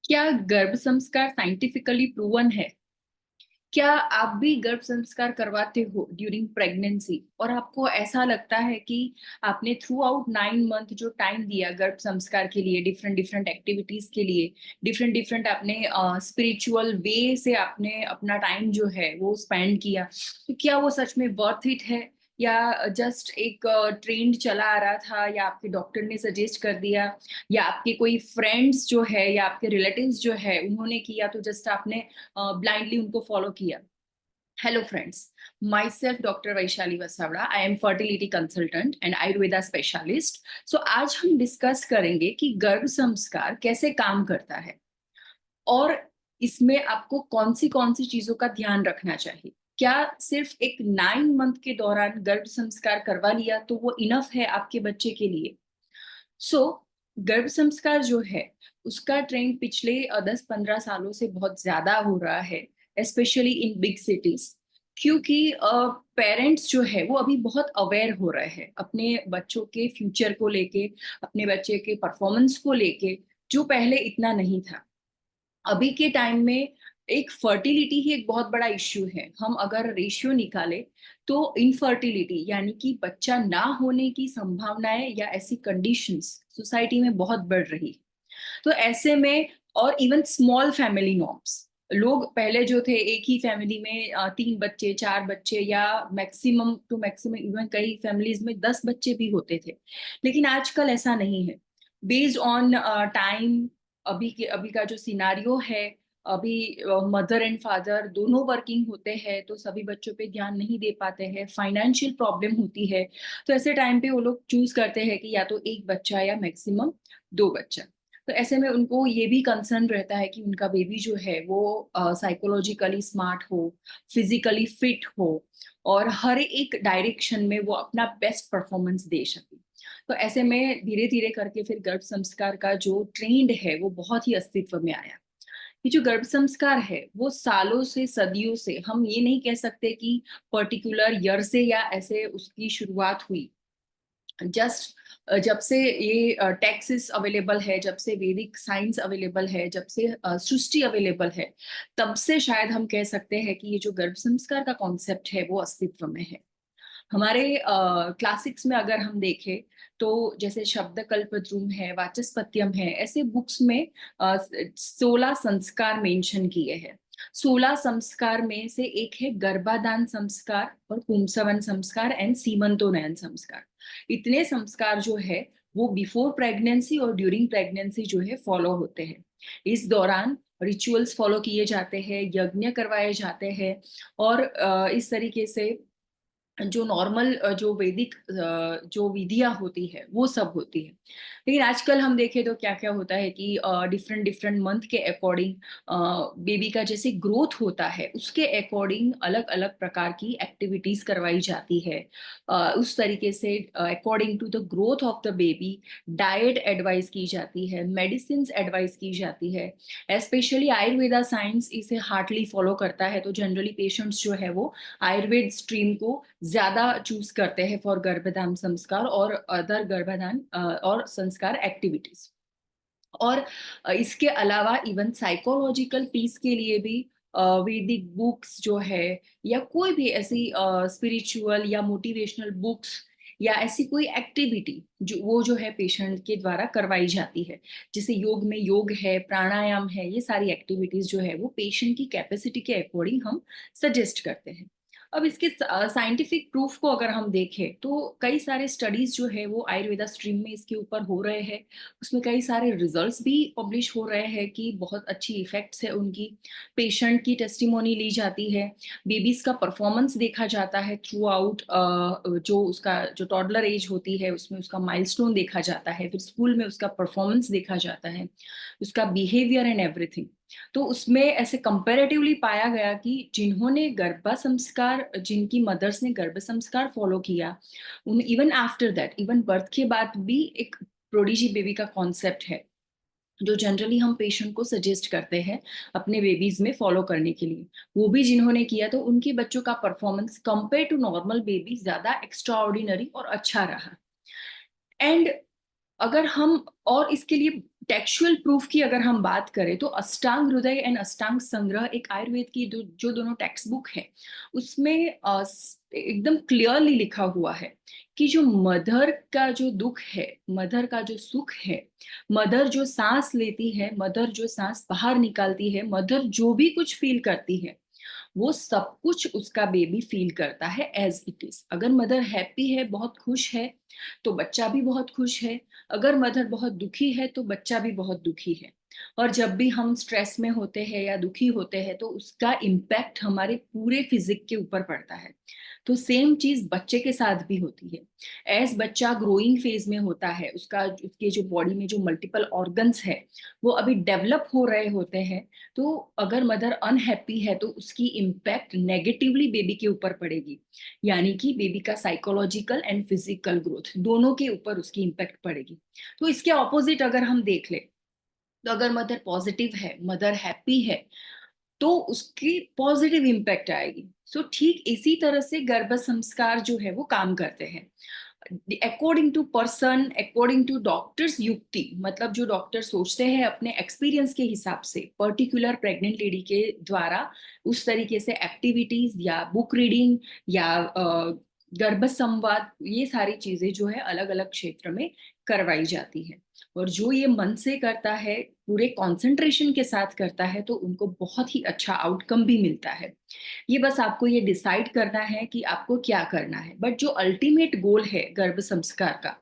क्या गर्भ संस्कार साइंटिफिकली प्रूवन है? क्या आप भी गर्भ संस्कार करवाते हो ड्यूरिंग प्रेगनेंसी और आपको ऐसा लगता है कि आपने थ्रू आउट 9 मंथ जो टाइम दिया गर्भ संस्कार के लिए, डिफरेंट डिफरेंट एक्टिविटीज के लिए, डिफरेंट डिफरेंट आपने स्पिरिचुअल वे से आपने अपना टाइम जो है वो स्पेंड किया, तो क्या वो सच में वर्थ इट है या जस्ट एक ट्रेंड चला आ रहा था या आपके डॉक्टर ने सजेस्ट कर दिया या आपके कोई फ्रेंड्स जो है या आपके रिलेटिव्स जो है उन्होंने किया तो जस्ट आपने blindly उनको फॉलो किया? हेलो फ्रेंड्स, माई सेल्फ doctor Vaishali Vasavada, I am fertility consultant and Ayurveda specialist. So आज हम डिस्कस करेंगे कि गर्भ संस्कार कैसे काम करता है और इसमें आपको कौन सी चीजों का ध्यान रखना चाहिए। क्या सिर्फ एक 9 मंथ के दौरान गर्भ संस्कार करवा लिया तो वो इनफ है आपके बच्चे के लिए? सो गर्भ संस्कार जो है उसका ट्रेंड पिछले 10-15 सालों से बहुत ज्यादा हो रहा है, स्पेशली इन बिग सिटीज। क्योंकि पेरेंट्स जो है वो अभी बहुत अवेयर हो रहे हैं अपने बच्चों के फ्यूचर को लेके, अपने बच्चे के परफॉर्मेंस को लेके, जो पहले इतना नहीं था। अभी के टाइम में एक फर्टिलिटी ही एक बहुत बड़ा इश्यू है। हम अगर रेशियो निकाले तो इनफर्टिलिटी यानी कि बच्चा ना होने की संभावनाएं या ऐसी कंडीशंस सोसाइटी में बहुत बढ़ रही है। तो ऐसे में और इवन स्मॉल फैमिली नॉर्म्स, लोग पहले जो थे एक ही फैमिली में 3 बच्चे 4 बच्चे या मैक्सिमम टू मैक्सिमम इवन कई फैमिलीज में 10 बच्चे भी होते थे। लेकिन आजकल ऐसा नहीं है। बेस्ड ऑन टाइम, अभी का जो सिनारियो है, अभी मदर एंड फादर दोनों वर्किंग होते हैं तो सभी बच्चों पे ध्यान नहीं दे पाते हैं, फाइनेंशियल प्रॉब्लम होती है। तो ऐसे टाइम पे वो लोग चूज करते हैं कि या तो एक बच्चा या मैक्सिमम 2 बच्चा। तो ऐसे में उनको ये भी कंसर्न रहता है कि उनका बेबी जो है वो साइकोलॉजिकली स्मार्ट हो, फिजिकली फिट हो और हर एक डायरेक्शन में वो अपना बेस्ट परफॉर्मेंस दे सके। तो ऐसे में धीरे धीरे करके फिर गर्भ संस्कार का जो ट्रेंड है वो बहुत ही अस्तित्व में आया। ये जो गर्भ संस्कार है वो सालों से सदियों से, हम ये नहीं कह सकते कि पर्टिकुलर ईयर से या ऐसे उसकी शुरुआत हुई। जस्ट जब से ये टेक्सिस अवेलेबल है, जब से वैदिक साइंस अवेलेबल है, जब से सृष्टि अवेलेबल है, तब से शायद हम कह सकते हैं कि ये जो गर्भ संस्कार का कॉन्सेप्ट है वो अस्तित्व में है। हमारे क्लासिक्स में अगर हम देखें तो जैसे शब्द कल्पद्रुम है, वाचस्पत्यम है, ऐसे बुक्स में 16 संस्कार मेंशन किए हैं। 16 संस्कार में से एक है गर्भाधान संस्कार और पुंसवन संस्कार एंड सीमंतोनयन संस्कार। इतने संस्कार जो है वो बिफोर प्रेगनेंसी और ड्यूरिंग प्रेगनेंसी जो है फॉलो होते हैं। इस दौरान रिचुअल्स फॉलो किए जाते हैं, यज्ञ करवाए जाते हैं और इस तरीके से जो नॉर्मल जो वैदिक जो विधियां होती है वो सब होती है। लेकिन आजकल हम देखें तो क्या क्या होता है कि डिफरेंट डिफरेंट मंथ के अकॉर्डिंग बेबी का जैसे ग्रोथ होता है उसके अकॉर्डिंग अलग अलग प्रकार की एक्टिविटीज करवाई जाती है। उस तरीके से according to the growth of the baby diet advice की जाती है, मेडिसिन एडवाइस की जाती है। स्पेशली आयुर्वेदा साइंस इसे हार्डली फॉलो करता है, तो जनरली पेशेंट्स जो है वो आयुर्वेद स्ट्रीम को ज्यादा चूज करते हैं फॉर गर्भधान संस्कार और अदर गर्भधान और संस्कार एक्टिविटीज। और इसके अलावा इवन साइकोलॉजिकल पीस के लिए भी वैदिक बुक्स जो है या कोई भी ऐसी स्पिरिचुअल या मोटिवेशनल बुक्स या ऐसी कोई एक्टिविटी जो है पेशेंट के द्वारा करवाई जाती है। जैसे योग में योग है, प्राणायाम है, ये सारी एक्टिविटीज जो है वो पेशेंट की कैपेसिटी के अकॉर्डिंग हम सजेस्ट करते हैं। अब इसके साइंटिफिक प्रूफ को अगर हम देखें तो कई सारे स्टडीज जो है वो आयुर्वेदा स्ट्रीम में इसके ऊपर हो रहे हैं। उसमें कई सारे रिजल्ट्स भी पब्लिश हो रहे हैं कि बहुत अच्छी इफेक्ट्स है उनकी। पेशेंट की टेस्टिमोनी ली जाती है, बेबीज का परफॉर्मेंस देखा जाता है थ्रू आउट, जो उसका जो टॉडलर एज होती है उसमें उसका माइलस्टोन देखा जाता है, फिर स्कूल में उसका परफॉर्मेंस देखा जाता है, उसका बिहेवियर एंड एवरीथिंग। तो उसमें ऐसे कंपैरेटिवली पाया गया कि जिन्होंने गर्भ संस्कार, जिनकी मदर्स ने गर्भ संस्कार फॉलो किया, उन even after that, even birth के बाद भी एक प्रोडिजी बेबी का कॉन्सेप्ट है जो जनरली हम पेशेंट को सजेस्ट करते हैं अपने बेबीज में फॉलो करने के लिए। वो भी जिन्होंने किया तो उनके बच्चों का performance compare to normal baby ज्यादा एक्स्ट्रा ऑर्डिनरी और अच्छा रहा। एंड अगर हम और इसके लिए टेक्सचुअल प्रूफ की अगर हम बात करें तो अष्टांग हृदय एंड अष्टांग संग्रह एक आयुर्वेद की जो दोनों टेक्स्ट बुक है उसमें एकदम क्लियरली लिखा हुआ है कि जो मदर का जो दुख है, मदर का जो सुख है, मदर जो सांस लेती है, मदर जो सांस बाहर निकालती है, मदर जो भी कुछ फील करती है वो सब कुछ उसका बेबी फील करता है एज इट इज। अगर मदर हैप्पी है, बहुत खुश है, तो बच्चा भी बहुत खुश है। अगर मदर बहुत दुखी है तो बच्चा भी बहुत दुखी है। और जब भी हम स्ट्रेस में होते हैं या दुखी होते हैं तो उसका इम्पैक्ट हमारे पूरे फिजिक के ऊपर पड़ता है। तो सेम चीज बच्चे के साथ भी होती है। एज बच्चा ग्रोइंग फेज में होता है, उसका उसके जो बॉडी में जो मल्टीपल ऑर्गन्स है वो अभी डेवलप हो रहे होते हैं। तो अगर मदर अनहैप्पी है तो उसकी इम्पैक्ट नेगेटिवली बेबी के ऊपर पड़ेगी, यानी कि बेबी का साइकोलॉजिकल एंड फिजिकल ग्रोथ दोनों के ऊपर उसकी इम्पैक्ट पड़ेगी। तो इसके ऑपोजिट अगर हम देख ले तो अगर मदर पॉजिटिव है, मदर हैप्पी है, तो उसकी पॉजिटिव इम्पैक्ट आएगी। सो ठीक इसी तरह से गर्भ संस्कार जो है वो काम करते हैं according to person, according to doctors युक्ति। मतलब जो डॉक्टर सोचते हैं अपने एक्सपीरियंस के हिसाब से पर्टिकुलर प्रेग्नेंट लेडी के द्वारा उस तरीके से एक्टिविटीज या बुक रीडिंग या गर्भ संवाद, ये सारी चीजें जो है अलग अलग क्षेत्र में करवाई जाती है। और जो ये मन से करता है, पूरे कंसंट्रेशन के साथ करता है, तो उनको बहुत ही अच्छा आउटकम भी मिलता है। ये बस आपको ये डिसाइड करना है कि आपको क्या करना है। बट जो अल्टीमेट गोल है गर्भ संस्कार का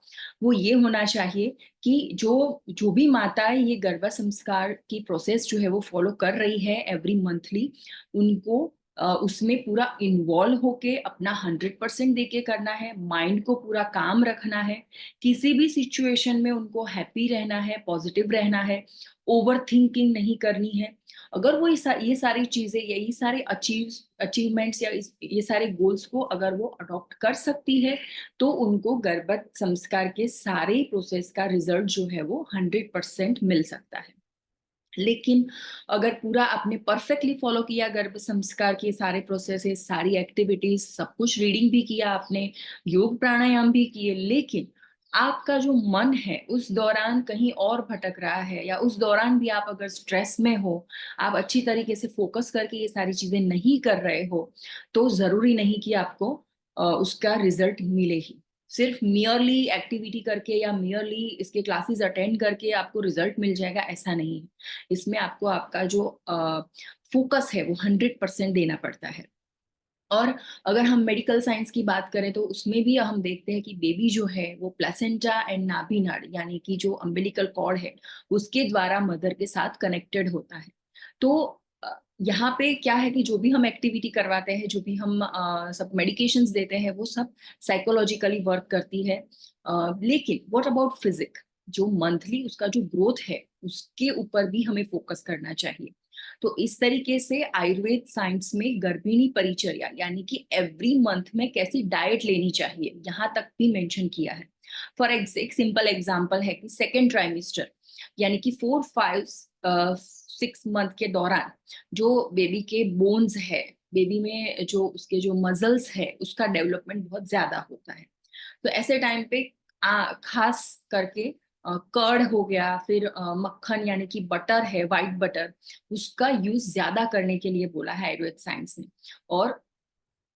वो ये होना चाहिए कि जो जो भी माताएं ये गर्भ संस्कार की प्रोसेस जो है वो फॉलो कर रही है एवरी मंथली, उनको उसमें पूरा इन्वॉल्व होके अपना 100% देके करना है, माइंड को पूरा काम रखना है, किसी भी सिचुएशन में उनको हैप्पी रहना है, पॉजिटिव रहना है, ओवर थिंकिंग नहीं करनी है। अगर वो ये सारी चीजें, यही सारे अचीवमेंट्स या ये सारे गोल्स को अगर वो अडॉप्ट कर सकती है तो उनको गर्भ संस्कार के सारे प्रोसेस का रिजल्ट जो है वो 100% मिल सकता है। लेकिन अगर पूरा आपने परफेक्टली फॉलो किया गर्भ संस्कार के सारे प्रोसेसेस, सारी एक्टिविटीज, सब कुछ रीडिंग भी किया आपने, योग प्राणायाम भी किए, लेकिन आपका जो मन है उस दौरान कहीं और भटक रहा है, या उस दौरान भी आप अगर स्ट्रेस में हो, आप अच्छी तरीके से फोकस करके ये सारी चीजें नहीं कर रहे हो, तो जरूरी नहीं कि आपको उसका रिजल्ट मिले ही। सिर्फ मियरली एक्टिविटी करके या मियरली इसके क्लासेस अटेंड करके आपको रिजल्ट मिल जाएगा, ऐसा नहीं है। इसमें आपको आपका जो फोकस है वो 100% देना पड़ता है। और अगर हम मेडिकल साइंस की बात करें तो उसमें भी हम देखते हैं कि बेबी जो है वो प्लेसेंटा एंड नाभि नाड़ी, यानी कि जो अम्बिलिकल कॉर्ड है उसके द्वारा मदर के साथ कनेक्टेड होता है। तो यहाँ पे क्या है कि जो भी हम एक्टिविटी करवाते हैं, जो भी हम सब मेडिकेशंस देते हैं, वो सब साइकोलॉजिकली वर्क करती है। लेकिन व्हाट अबाउट फिजिक, जो मंथली उसका जो ग्रोथ है उसके ऊपर भी हमें फोकस करना चाहिए। तो इस तरीके से आयुर्वेद साइंस में गर्भिणी परिचर्या, यानी कि एवरी मंथ में कैसी डाइट लेनी चाहिए, यहाँ तक भी मेंशन किया है। फॉर एक सिंपल एग्जांपल है कि सेकेंड ट्राइमेस्टर, यानी कि 4, 5, 6 मंथ के दौरान जो बेबी के बोन्स है, बेबी में जो उसके जो मसल्स है उसका डेवलपमेंट बहुत ज्यादा होता है। तो ऐसे टाइम पे खास करके कर्ड हो गया, फिर मक्खन यानी कि बटर है, वाइट बटर, उसका यूज ज्यादा करने के लिए बोला है आयुर्वेद साइंस ने। और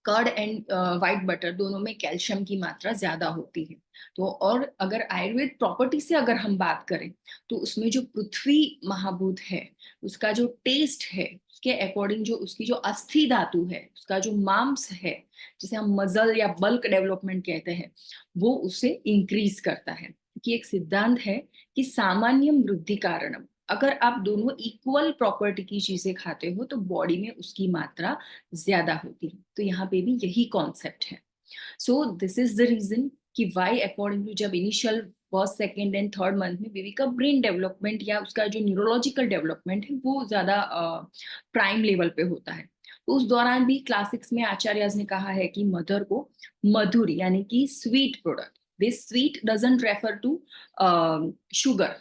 कर्ड एंड वाइट बटर दोनों में कैल्शियम की मात्रा ज्यादा होती है। तो और अगर आयुर्वेद प्रॉपर्टी से अगर हम बात करें तो उसमें जो पृथ्वी महाभूत है उसका जो टेस्ट है उसके अकॉर्डिंग, जो उसकी जो अस्थि धातु है, उसका जो मांस है, जिसे हम मजल या बल्क डेवलपमेंट कहते हैं, वो उसे इंक्रीज करता है। क्योंकि एक सिद्धांत है कि सामान्यम वृद्धि कारणम, अगर आप दोनों इक्वल प्रॉपर्टी की चीजें खाते हो तो बॉडी में उसकी मात्रा ज्यादा होती है। तो यहाँ पे भी यही कॉन्सेप्ट है। So this is the reason कि वाई अकॉर्डिंग टू, जब initial first, second and third month में बेबी का ब्रेन डेवलपमेंट या उसका जो न्यूरोलॉजिकल डेवलपमेंट है वो ज्यादा प्राइम लेवल पे होता है। तो उस दौरान भी क्लासिक्स में आचार्य ने कहा है कि मदर को मधुर यानी कि sweet product, this sweet doesn't refer to sugar,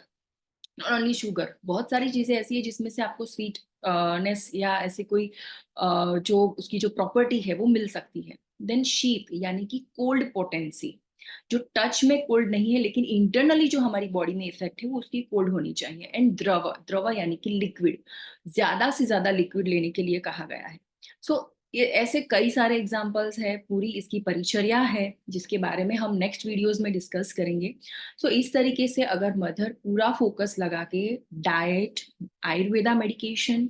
not only sugar, बहुत सारी चीजें ऐसी है जिसमें से आपको स्वीटनेस या ऐसे कोई जो उसकी जो प्रॉपर्टी है वो मिल सकती है। देन शीत यानी कि कोल्ड पोटेंसी, जो टच में कोल्ड नहीं है लेकिन इंटरनली जो हमारी बॉडी में इफेक्ट है वो उसकी कोल्ड होनी चाहिए। एंड द्रव, द्रव यानी कि लिक्विड, ज्यादा से ज्यादा लिक्विड लेने के लिए कहा गया है। सो ये ऐसे कई सारे एग्जांपल्स है, पूरी इसकी परिचर्या है जिसके बारे में हम नेक्स्ट वीडियोस में डिस्कस करेंगे। सो इस तरीके से अगर मदर पूरा फोकस लगा के डाइट, आयुर्वेदा मेडिकेशन,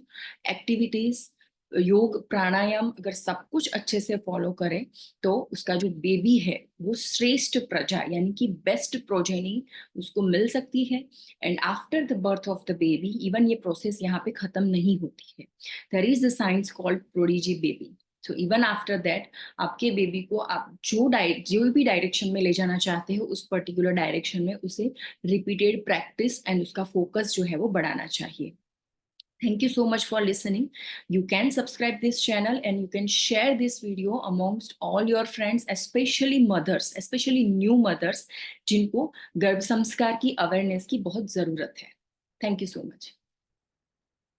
एक्टिविटीज, योग, प्राणायाम अगर सब कुछ अच्छे से फॉलो करे तो उसका जो बेबी है वो श्रेष्ठ प्रजा यानी कि बेस्ट प्रोजेनी उसको मिल सकती है। And after the birth of the baby even ये प्रोसेस यहाँ पे खत्म नहीं होती है। There is the science called prodigy baby. So even after that आपके बेबी को आप जो भी डायरेक्शन में ले जाना चाहते हो उस पर्टिकुलर डायरेक्शन में उसे रिपीटेड प्रैक्टिस एंड उसका फोकस जो है वो बढ़ाना चाहिए। Thank you so much for listening. You can subscribe this channel and you can share this video amongst all your friends, especially mothers, especially new mothers, जिनको गर्भ संस्कार की अवेयरनेस की बहुत जरूरत है। Thank you so much.